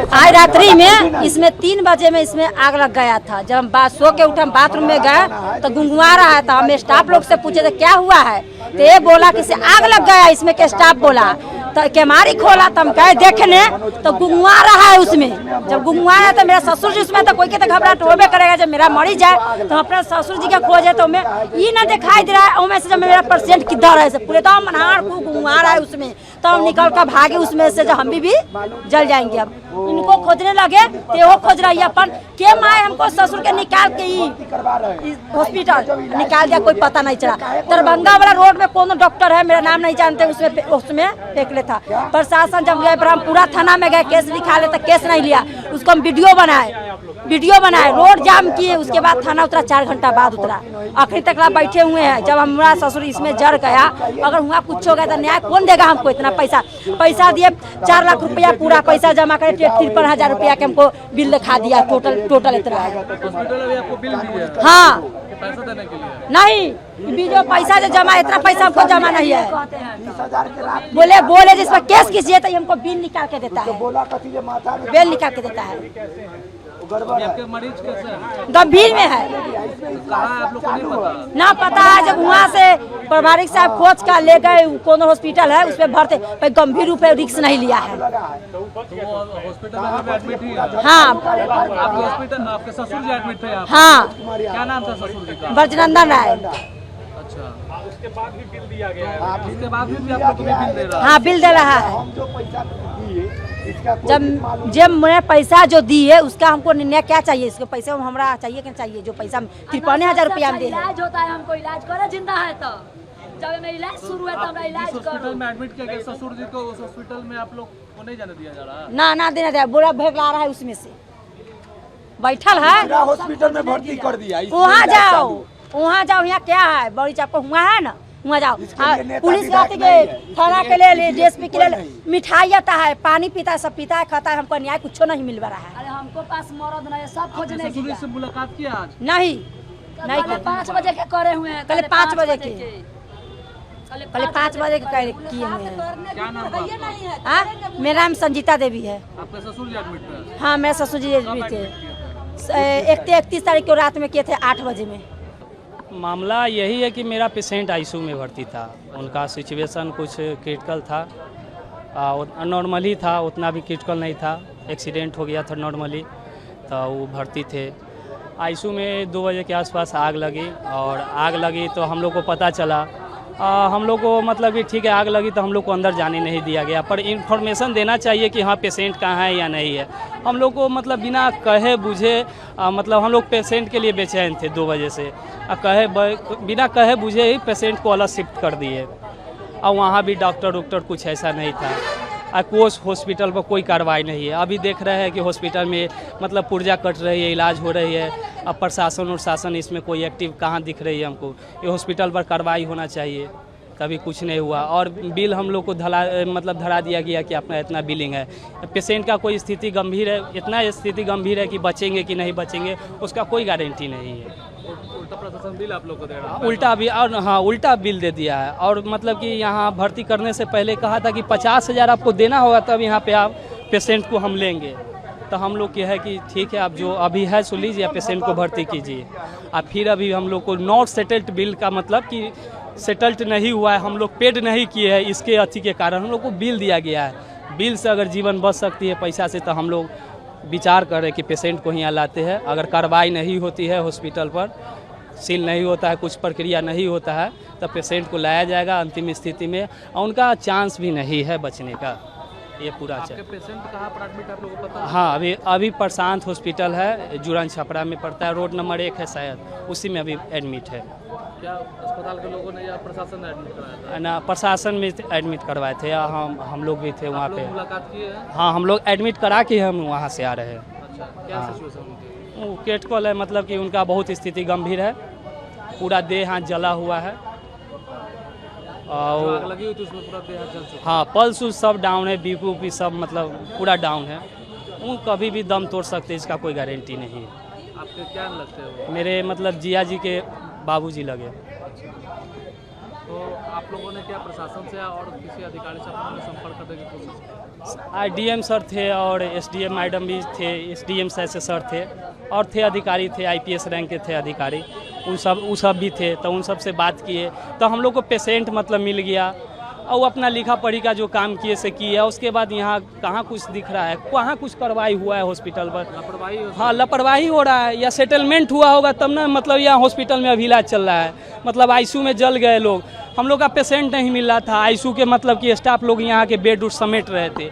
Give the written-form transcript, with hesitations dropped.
आज रात्रि में इसमें 3 बजे में इसमें आग लग गया था। जब हम सो के उठे, हम बाथरूम में गए तो गुंगुआ रहा था। हम स्टाफ लोग से पूछे तो क्या हुआ है, तो ये बोला कि से आग लग गया इसमें के स्टाफ बोला। तो केमारी खोला तो हम गए देखने तो गुंगुआ रहा है उसमें। जब गुंगुआ है तो मेरा ससुर जी उसमें, तो कोई के तो घबराहट होबे करेगा। जब मेरा मरी जाए तो अपने ससुर जी का खोजे तो मैं ये ना दिखाई दे रहा है उसमें से। जब मेरा पेशेंट किधर है, पूरे तो मनहार खूब गुंगुआ रहा है उसमें, तो हम निकल कर भागे उसमें से। जब हम भी जल जाएंगे। अब इनको खोजने लगे तो वो खोज रही है अपन के माए हमको ससुर के निकाल के हॉस्पिटल निकाल दिया, कोई पता नहीं चला। दरभंगा वाला रोड में कौन डॉक्टर है, मेरा नाम नहीं जानते, उसमें फेंक ले था। प्रशासन जब गए पूरा थाना में गए, केस लिखा ले तो केस नहीं लिया। उसको हम वीडियो बनाए, रोड जाम किए। उसके बाद थाना उतरा, 4 घंटा बाद उतरा। आखिरी तक बैठे हुए हैं। जब हमारा ससुर इसमें जड़ गया, अगर हुआ कुछ हो गया तो न्याय कौन देगा हमको? इतना पैसा दिए, 4 लाख रुपया पूरा पैसा जमा करे, 53,000 रुपया के हमको बिल दिखा दिया। टोटल इतना है। हाँ नहीं, जो पैसा जो जमा, इतना पैसा हमको जमा नहीं है। बोले जिस पर केस कीजिए तो हमको बिल निकाल के देता है, बिल निकाल के देता है। मरीज कैसे है? गंभीर में है, ना पता है। जब वहाँ से प्रभारी साहब खोज का ले गए, कौन हॉस्पिटल है उस पर भरते, पर गंभीर रूप में रिस्क नहीं लिया है। हॉस्पिटल में एडमिट ही है? हाँ, आपके ससुर जी एडमिट थे? हाँ। क्या नाम था ससुर जी का? ब्रजनंदन राय। अच्छा, उसके बाद भी बिल दिया गया है? उसके बाद भी आप लोग को बिल दे रहा है? हाँ, बिल दे रहा है। जब मैंने पैसा जो दी है उसका हमको निर्णय क्या चाहिए? इसके पैसे हमारा चाहिए क्या चाहिए? जो पैसा 53,000 रुपया में दे, इलाज होता है, हमको इलाज करो जिंदा है तो। जब हमें इलाज शुरू है तो हमरा इलाज करो। हॉस्पिटल में एडमिट किया गया ससुर जी को, उस हॉस्पिटल में आप लोग को नहीं जाने दिया जा रहा है? ना देना दिया, बुरा भेग ला रहा है उसमें से बैठल है। हॉस्पिटल में भर्ती कर दिया। वहाँ जाओ, यहाँ क्या है? बड़ी चाप हुआ है ना, वहाँ जाओ। पुलिस जाती के थाना के ले, डीएसपी के ले मिठाई आता है, पानी पीता है, सब पीता है, खाता है। हमको न्याय कुछ नहीं मिल रहा है। अरे हमको पास मरद नहीं, सब खोजने की से मुलाकात किया आज? नहीं, 5 बजे के करे हुए हैं। कल 5 बजे के, कल 5 बजे के किए हुए हैं। क्या नाम है? हाँ, मेरा नाम संजीता देवी है। आपके ससुर जी एडमिट थे? हाँ, मेरे ससुर जी एडमिट थे। 31 तारीख को रात में किए थे, 8 बजे में। मामला यही है कि मेरा पेशेंट आईसीयू में भर्ती था। उनका सिचुएशन कुछ क्रिटिकल था, नॉर्मली था, उतना भी क्रिटिकल नहीं था। एक्सीडेंट हो गया था नॉर्मली, तो वो भर्ती थे। आईसीयू में 2 बजे के आसपास आग लगी, और आग लगी तो हम लोग को पता चला। हम लोग को मतलब कि ठीक है आग लगी तो हम लोग को अंदर जाने नहीं दिया गया, पर इन्फॉर्मेशन देना चाहिए कि हाँ पेशेंट कहाँ है या नहीं है। हम लोग को मतलब बिना कहे बुझे मतलब हम लोग पेशेंट के लिए बेचैन थे 2 बजे से। बिना कहे बुझे ही पेशेंट को अलग शिफ्ट कर दिए, और वहाँ भी डॉक्टर कुछ ऐसा नहीं था। कोस हॉस्पिटल पर कोई कार्रवाई नहीं है। अभी देख रहे हैं कि हॉस्पिटल में मतलब पुर्जा कट रही है, इलाज हो रही है। अब प्रशासन इसमें कोई एक्टिव कहाँ दिख रही है हमको? ये हॉस्पिटल पर कार्रवाई होना चाहिए, कभी कुछ नहीं हुआ। और बिल हम लोग को धरा दिया गया कि अपना इतना बिलिंग है। पेशेंट का कोई स्थिति गंभीर है, इतना स्थिति गंभीर है कि बचेंगे कि नहीं बचेंगे उसका कोई गारंटी नहीं है। उल्टा प्रशासन बिल आप लोग को दे रहा है? उल्टा भी, और हाँ उल्टा बिल दे दिया है। और मतलब कि यहाँ भर्ती करने से पहले कहा था कि 50,000 आपको देना होगा तब यहाँ पे आप पेशेंट को हम लेंगे। तो हम लोग ये है कि ठीक है आप जो अभी है सुन लीजिए, पेशेंट को भर्ती कीजिए। अब फिर अभी हम लोग को नॉट सेटल्ड बिल का मतलब कि सेटल्ड नहीं हुआ है, हम लोग पेड नहीं किए हैं, इसके अति के कारण हम लोग को बिल दिया गया है। बिल से अगर जीवन बच सकती है पैसा से, तो हम लोग विचार करें कि पेशेंट को यहाँ लाते हैं। अगर कार्रवाई नहीं होती है हॉस्पिटल पर, सील नहीं होता है, कुछ प्रक्रिया नहीं होता है, तो पेशेंट को लाया जाएगा अंतिम स्थिति में, और उनका चांस भी नहीं है बचने का। ये पूरा आपके पेशेंट कहाँ पर एडमिट है आप लोगों को पता है? हाँ, अभी प्रशांत हॉस्पिटल है, जुड़न छपरा में पड़ता है, रोड नंबर 1 है शायद, उसी में अभी एडमिट है। क्या अस्पताल के लोगों ने या प्रशासन ने एडमिट कराया था? ना, प्रशासन में एडमिट करवाए थे, हम लोग भी थे वहाँ पे। मुलाकात किए हैं? हाँ, हम लोग एडमिट करा के हम वहाँ से आ रहे हैं। अच्छा, क्या सिचुएशन उनकी? वो क्रिटिकल है, मतलब कि उनका बहुत स्थिति गंभीर है, पूरा देह हाथ जला हुआ है, और आग लगी हुई थी उसमें पूरा देह हाथ जल चुका। हाँ, पल्स सब डाउन है, बीपी सब मतलब पूरा डाउन है। वो कभी भी दम तोड़ सकते, इसका कोई गारंटी नहीं है। आपके क्या लगते हैं वो? मेरे मतलब जिया जी के बाबूजी लगे। तो आप लोगों ने क्या प्रशासन से और किसी अधिकारी से अपने संपर्क करने की कोशिश की? डीएम सर थे और एसडीएम मैडम भी थे, एसडीएम सर थे और थे अधिकारी थे, आईपीएस रैंक के थे अधिकारी, उन सब भी थे। तो उन सब से बात किए तो हम लोग को पेशेंट मतलब मिल गया और वो अपना लिखा पढ़ी का जो काम किए से किया। उसके बाद यहाँ कहाँ कुछ दिख रहा है, कहाँ कुछ कार्रवाई हुआ है हॉस्पिटल पर? लापरवाही हाँ, लापरवाही हो रहा है या सेटलमेंट हुआ होगा तब ना, मतलब यहाँ हॉस्पिटल में अभी इलाज चल रहा है। मतलब आईसीयू में जल गए लोग, हम लोग का पेशेंट नहीं मिल रहा था। आईसीयू के मतलब कि स्टाफ लोग यहाँ के बेड उड समेट रहे थे।